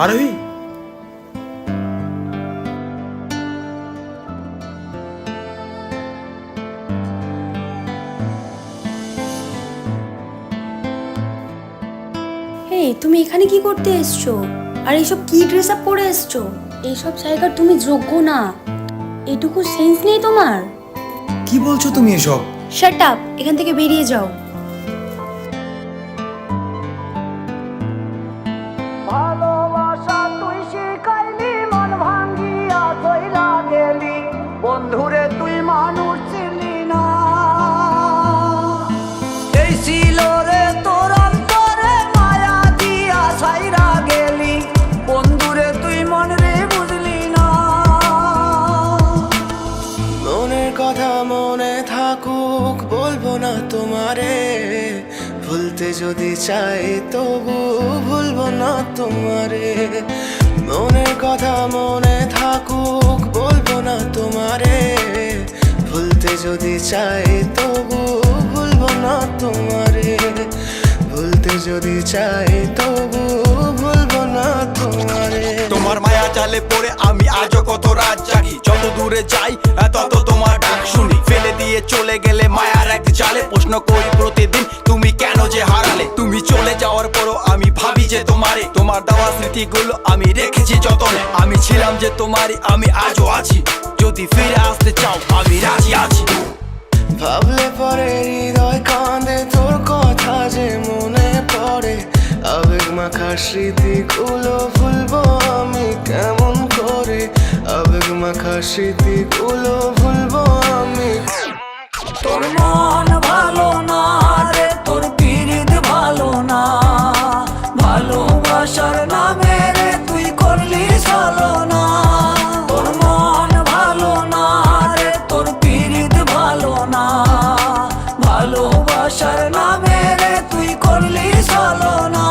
আরোহী, হেই, তুমি এখানে কি করতে এসছো? আর এইসব কি ড্রেস আপ পরে এসছো? এইসব জায়গার তুমি যোগ্য না। এটুকু সেন্স নেই তোমার? কি বলছো তুমি এসব? শাট আপ, এখান থেকে বেরিয়ে যাও। ভালোবাসা তুই শিখাইলি, মন ভাঙ্গিয়া কইরা গেলি, বন্ধুরে তুই মানুষ চিনলি না। এই ছিল রে তোর অন্তরে মায়া দিয়া ছাইরা গেলি, বন্ধুরে তুই মন রে বুঝলি না। মনের কথা মনে থাকুক, বলবো না তোমারে, ভুলতে যদি চাই তবু ভুলবো না তোমারে। মনের কথা মনে থাকুক, বলবো না তোমারে, ভুলতে যদি চাই তবু ভুলবো না তোমারে। ভুলতে যদি চাই তবু ভুলবো না তোমারে। তোমার মায়া জালে পড়ে আমি আজও কত রাত জাগি, যত দূরে যাই তত তোমার ডাক শুনি। ফেলে দিয়ে চলে গেলে মায়ার এক জালে, প্রশ্ন করি প্রতিদিন তুমি কেন যে হারালে। তুমি চলে যাওয়ার পরও আমি ভাবি যে তোমারে, তোমার দেওয়া স্মৃতিগুলো আমি রেখেছি যতনে। আমি ছিলাম যে তোমারই, আমি আজও আছি, যদি ফিরে আসতে চাও আমি রাজি আছি। ভাবলে পরে হৃদয় কাঁদে, তোর কথা যে মনে পড়ে। আবেগ মাখা স্মৃতিগুলো ভুলবো আমি কেমন করে, আবেগ মাখা স্মৃতিগুলো ভুলবো আমি। তোর মন ভালো না রে, তোর পিরিত ভালো না, ভালোবাসার নামে রে তুই করলি ছলনা। তোর মন ভালো না রে, তোর পিরিত ভালো না, ভালোবাসার নামে রে তুই করলি ছলনা।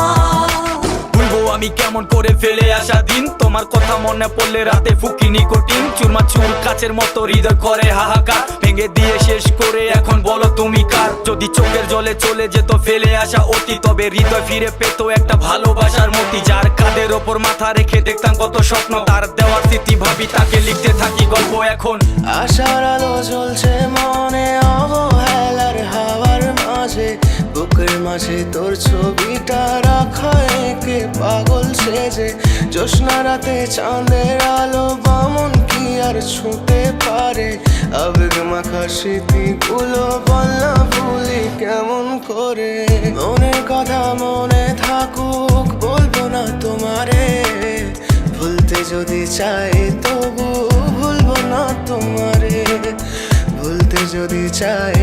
ভুলবো আমি কেমন করে ফেলে আসা দিন, তোমার কথা মনে পড়লে রাতে ফুকি নিকোটিন। চুরমা চুর কাচের মতো হৃদয় করে হাহাকার, ভেঙে দিয়ে শেষ করে এখন বলো তুমি কার। যদি চোখের জলে চলে যেত ফেলে আসা অতি, তবে হৃদয় ফিরে পেত একটা ভালোবাসার মতি। যার কাঁধের ওপর মাথা রেখে দেখতাম কত স্বপ্ন, তার দেওয়ার স্মৃতি ভাবি তাকে লিখতে থাকি গল্প এখন। আশার আলো জ্বলছে মনে অবহেলার হাওয়ার মাঝে, বুকের মাঝে তোর ছবিটা রাখা একে পাগল সেজে। জ্যোৎস্না রাতে চাঁদের আলো বামন কি আর ছুঁতে পারে, আবেগ মাখা স্মৃতিগুলো বল না ভুলি কেমন করে। মনের কথা মনে থাকুক, বলবো না তোমারে, ভুলতে যদি চাই তবু ভুলবো না তোমারে। ভুলতে যদি চাই